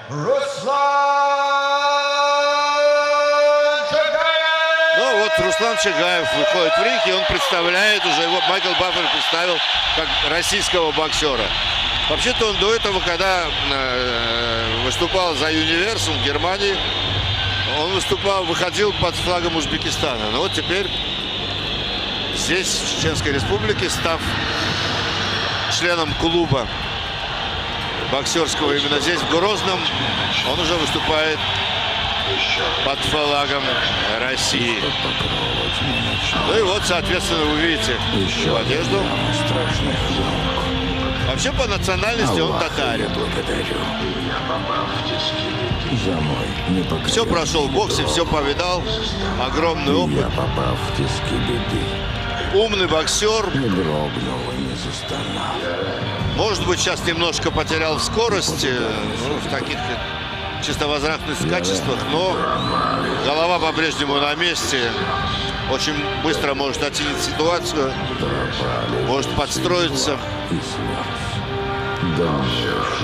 Руслан Чагаев! Ну вот Руслан Чагаев выходит в ринг, и он представляет уже, его Майкл Баффер представил как российского боксера. Вообще-то он до этого, когда выступал за Universum в Германии, он выходил под флагом Узбекистана. Но вот теперь здесь, в Чеченской Республике, став членом клуба боксерского именно здесь, в Грозном, он уже выступает под флагом России. Ну и вот, соответственно, вы видите его одежду. Вообще по национальности он татарин. Все прошел в боксе, все повидал. Огромный опыт. Умный боксер. Может быть, сейчас немножко потерял в скорости, ну, в таких чисто возвратных качествах, но голова по-прежнему на месте. Очень быстро может оценить ситуацию, может подстроиться.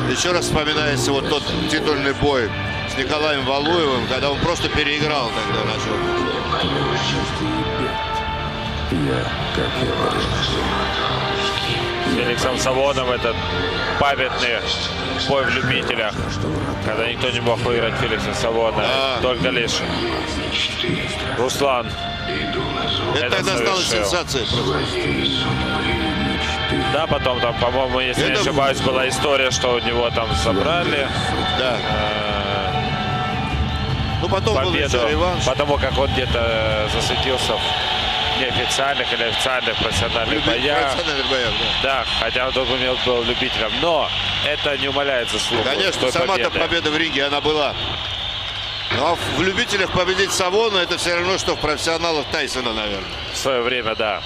Еще раз вспоминается вот тот титульный бой с Николаем Валуевым, когда он просто переиграл тогда нашего. С Феликсом Савоном этот памятный бой в любителях, когда никто не мог выиграть Феликса Савона, только лишь Руслан. Это тогда стало сенсацией просто. Да, потом там, по-моему, если не ошибаюсь, была история, что у него там забрали. Да. Ну потом был еще реванш. Потому как он где-то засветился в неофициальных или официальных профессиональных боях. Да, хотя он только был любителем. Но это не умаляет заслугу. Конечно, сама-то победа в ринге, она была. Но в любителях победить Савона, это все равно, что в профессионалах Тайсона, наверное. В свое время, да.